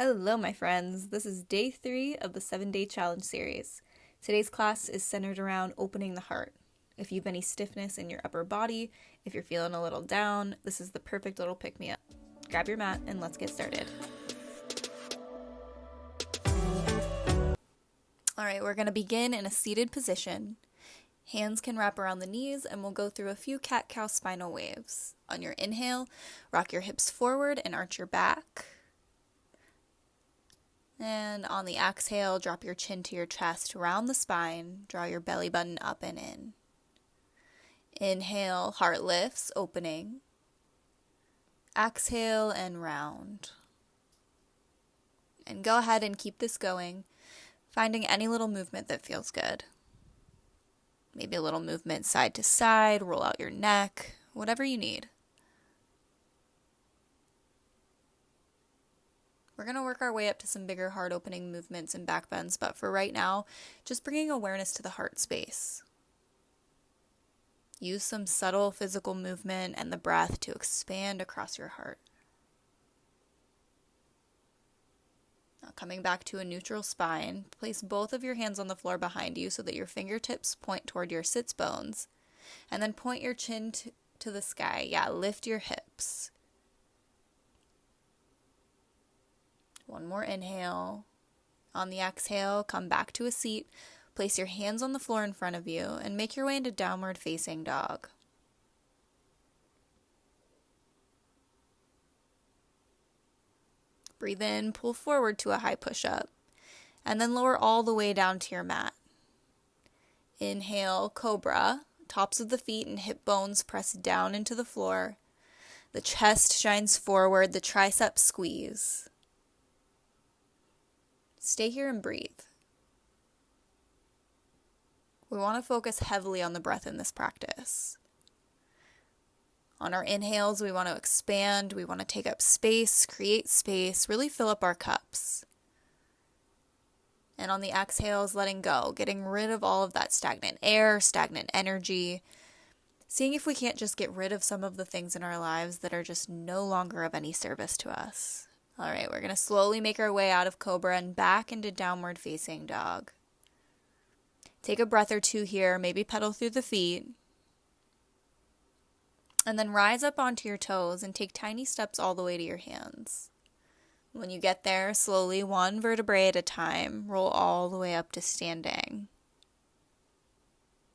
Hello, my friends. This is day 3 of the 7-day challenge series. Today's class is centered around opening the heart. If you have any stiffness in your upper body, if you're feeling a little down, this is the perfect little pick-me-up. Grab your mat and let's get started. Alright, we're going to begin in a seated position. Hands can wrap around the knees and we'll go through a few cat-cow spinal waves. On your inhale, rock your hips forward and arch your back. And on the exhale, drop your chin to your chest, round the spine, draw your belly button up and in. Inhale, heart lifts, opening. Exhale and round. And go ahead and keep this going, finding any little movement that feels good. Maybe a little movement side to side, roll out your neck, whatever you need. We're going to work our way up to some bigger heart opening movements and back bends, but for right now, just bringing awareness to the heart space. Use some subtle physical movement and the breath to expand across your heart. Now coming back to a neutral spine, place both of your hands on the floor behind you so that your fingertips point toward your sits bones, and then point your chin to the sky. Lift your hips. One more inhale. On the exhale, come back to a seat. Place your hands on the floor in front of you and make your way into downward facing dog. Breathe in, pull forward to a high push-up, and then lower all the way down to your mat. Inhale, Cobra. Tops of the feet and hip bones press down into the floor. The chest shines forward, the triceps squeeze. Stay here and breathe. We want to focus heavily on the breath in this practice. On our inhales, we want to expand, we want to take up space, create space, really fill up our cups. And on the exhales, letting go, getting rid of all of that stagnant air, stagnant energy, seeing if we can't just get rid of some of the things in our lives that are just no longer of any service to us. All right, we're going to slowly make our way out of Cobra and back into downward facing dog. Take a breath or two here, maybe pedal through the feet. And then rise up onto your toes and take tiny steps all the way to your hands. When you get there, slowly, one vertebrae at a time, roll all the way up to standing.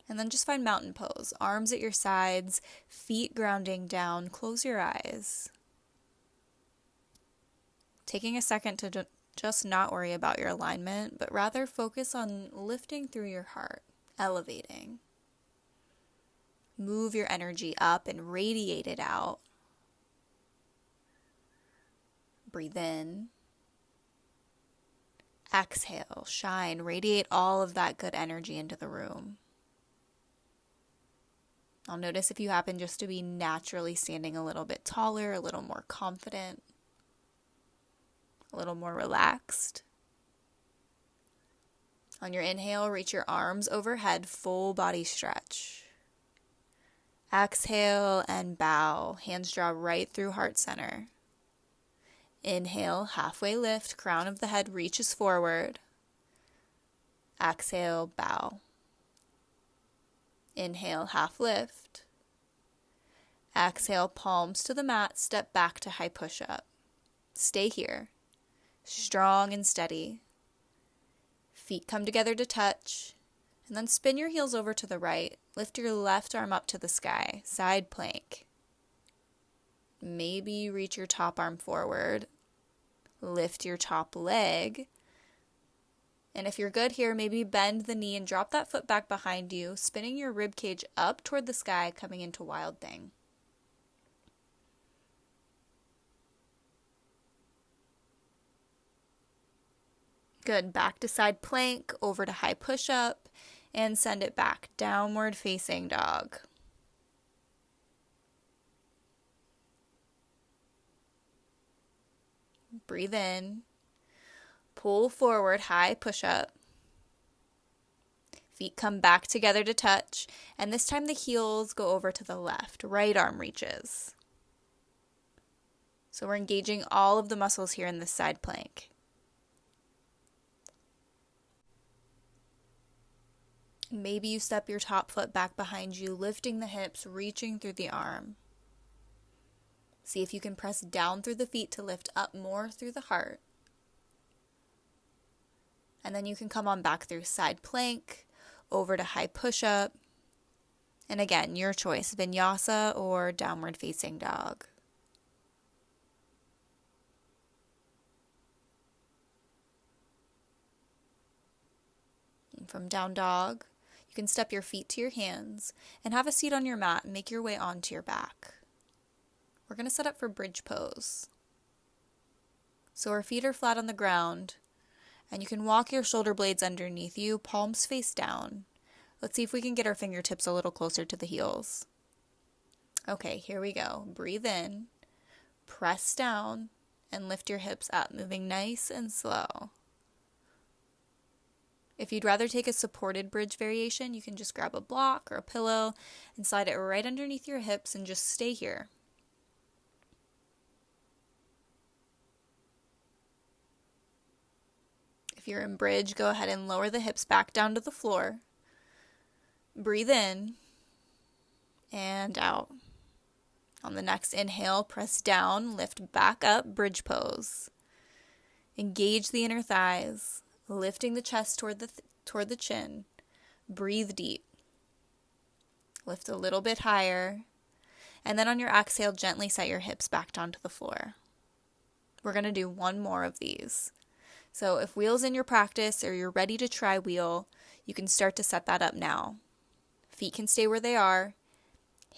And then just find mountain pose, arms at your sides, feet grounding down, close your eyes. Taking a second to just not worry about your alignment, but rather focus on lifting through your heart, elevating. Move your energy up and radiate it out. Breathe in. Exhale, shine, radiate all of that good energy into the room. I'll notice if you happen just to be naturally standing a little bit taller, a little more confident, a little more relaxed. On your inhale, reach your arms overhead, full body stretch. Exhale and bow, hands draw right through heart center. Inhale, halfway lift, crown of the head reaches forward. Exhale, bow. Inhale, half lift. Exhale, palms to the mat, step back to high push-up. Stay here. Strong and steady. Feet come together to touch, and then spin your heels over to the right. Lift your left arm up to the sky, side plank. Maybe you reach your top arm forward. Lift your top leg. And if you're good here, maybe bend the knee and drop that foot back behind you, spinning your rib cage up toward the sky, coming into Wild Thing. Good, back to side plank, over to high push-up, and send it back, downward facing dog. Breathe in, pull forward, high push-up. Feet come back together to touch, and this time the heels go over to the left, right arm reaches. So we're engaging all of the muscles here in this side plank. Maybe you step your top foot back behind you, lifting the hips, reaching through the arm. See if you can press down through the feet to lift up more through the heart. And then you can come on back through side plank, over to high push-up. And again, your choice, vinyasa or downward facing dog. And from down dog, you can step your feet to your hands and have a seat on your mat and make your way onto your back. We're going to set up for bridge pose. So our feet are flat on the ground, and you can walk your shoulder blades underneath you, palms face down. Let's see if we can get our fingertips a little closer to the heels. Okay, here we go. Breathe in, press down, and lift your hips up, moving nice and slow. If you'd rather take a supported bridge variation, you can just grab a block or a pillow and slide it right underneath your hips and just stay here. If you're in bridge, go ahead and lower the hips back down to the floor. Breathe in and out. On the next inhale, press down, lift back up, bridge pose. Engage the inner thighs, lifting the chest toward the chin. Breathe deep. Lift a little bit higher. And then on your exhale, gently set your hips back down to the floor. We're going to do one more of these. So if wheel's in your practice or you're ready to try wheel, you can start to set that up now. Feet can stay where they are.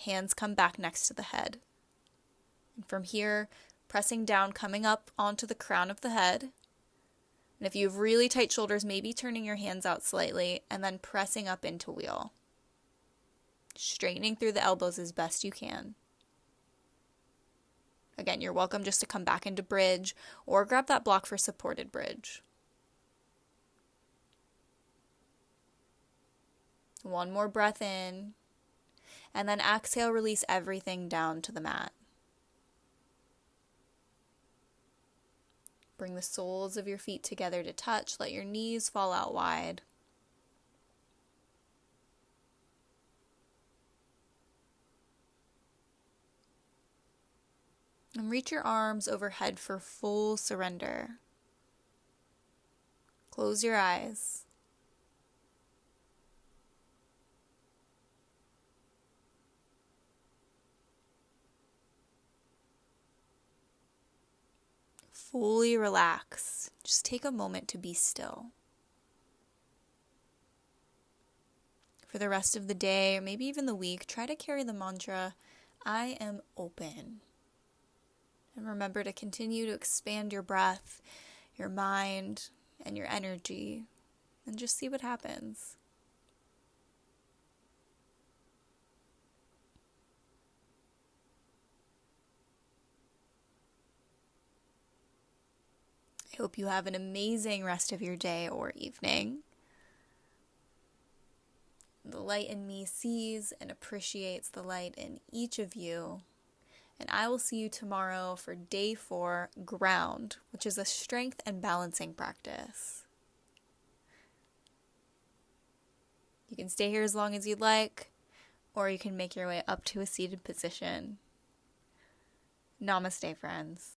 Hands come back next to the head. And from here, pressing down, coming up onto the crown of the head. And if you have really tight shoulders, maybe turning your hands out slightly and then pressing up into wheel. Straightening through the elbows as best you can. Again, you're welcome just to come back into bridge or grab that block for supported bridge. One more breath in, and then exhale, release everything down to the mat. Bring the soles of your feet together to touch. Let your knees fall out wide. And reach your arms overhead for full surrender. Close your eyes. Fully relax. Just take a moment to be still. For the rest of the day, or maybe even the week, try to carry the mantra, I am open. And remember to continue to expand your breath, your mind, and your energy, and just see what happens. I hope you have an amazing rest of your day or evening. The light in me sees and appreciates the light in each of you. And I will see you tomorrow for day 4, ground, which is a strength and balancing practice. You can stay here as long as you'd like, or you can make your way up to a seated position. Namaste, friends.